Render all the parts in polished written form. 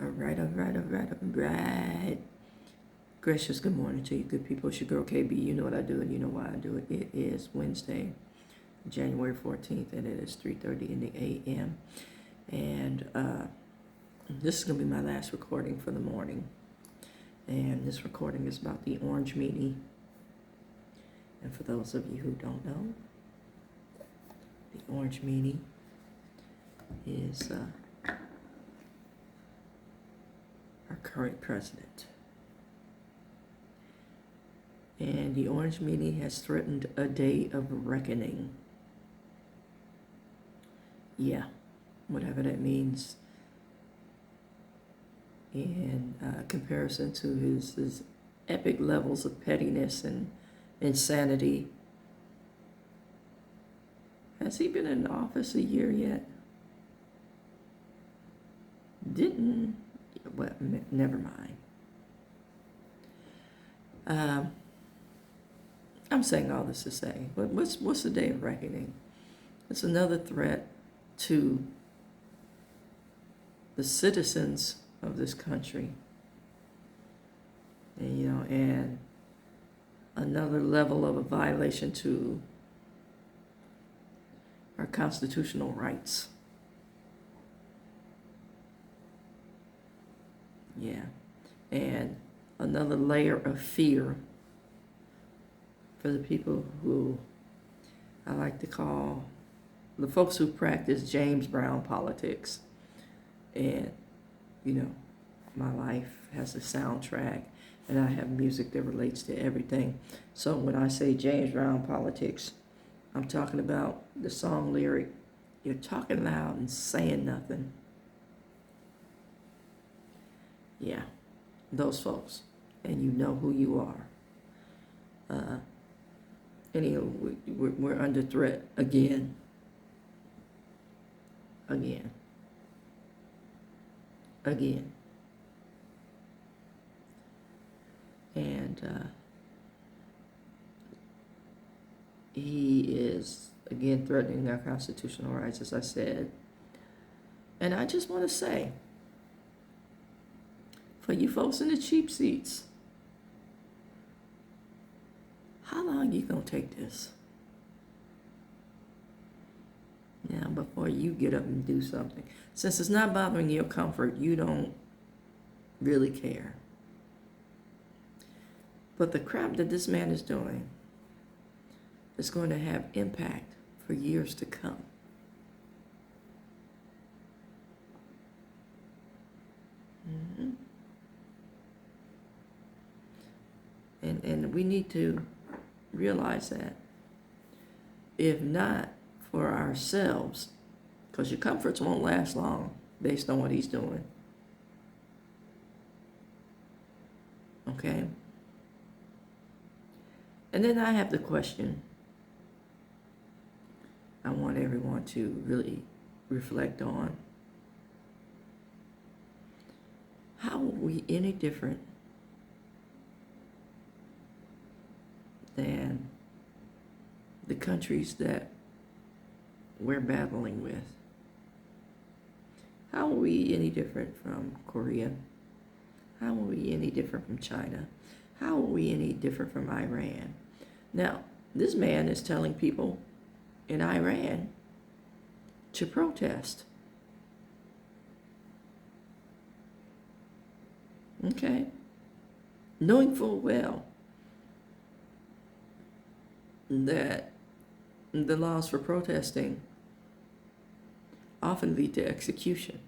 All right, all right, all right, all right. Gracious good morning to you, good people. It's your girl KB. You know what I do and you know why I do it. It is Wednesday, January 14th, and it is 3:30 in the a.m. And this is going to be my last recording for the morning. And this recording is about the Orange Meanie. And for those of you who don't know, the Orange Meanie is our current president. And the Orange Meanie has threatened a day of reckoning. Yeah, whatever that means in comparison to his epic levels of pettiness and insanity. Has he been in office a year yet? Didn't. Well, never mind. I'm saying all this to say, but what's the day of reckoning? It's another threat to the citizens of this country, and another level of a violation to our constitutional rights. Yeah, and another layer of fear for the people who I like to call the folks who practice James Brown politics. And, my life has a soundtrack and I have music that relates to everything. So when I say James Brown politics, I'm talking about the song lyric, "You're talking loud and saying nothing." Yeah, those folks. And you know who you are. Anyhow, we're under threat again. And he is again threatening our constitutional rights, as I said. And I just want to say, for you folks in the cheap seats, how long you gonna take this? Now, before you get up and do something. Since it's not bothering your comfort, you don't really care. But the crap that this man is doing is going to have impact for years to come. Mm-hmm. And we need to realize that. If not for ourselves, because your comforts won't last long based on what he's doing. Okay? And then I have the question I want everyone to really reflect on. How are we any different than the countries that we're battling with? How are we any different from Korea? How are we any different from China? How are we any different from Iran? Now, this man is telling people in Iran to protest. Okay? Knowing full well that the laws for protesting often lead to execution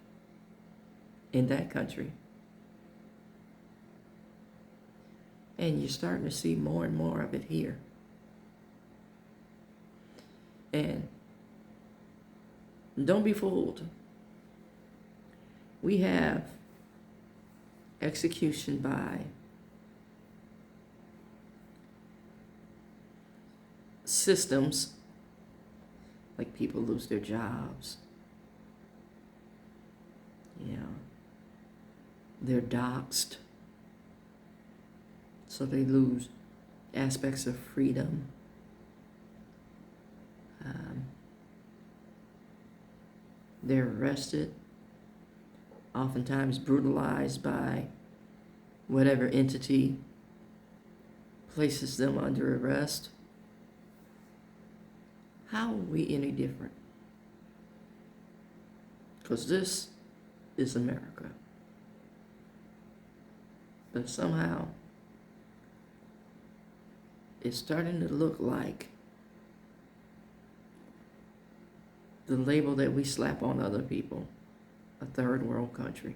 in that country. And you're starting to see more and more of it here. And don't be fooled. We have execution by systems, like people lose their jobs. They're doxxed, so they lose aspects of freedom. They're arrested, oftentimes brutalized by whatever entity places them under arrest. How are we any different? Because this is America. But somehow it's starting to look like the label that we slap on other people, a third world country.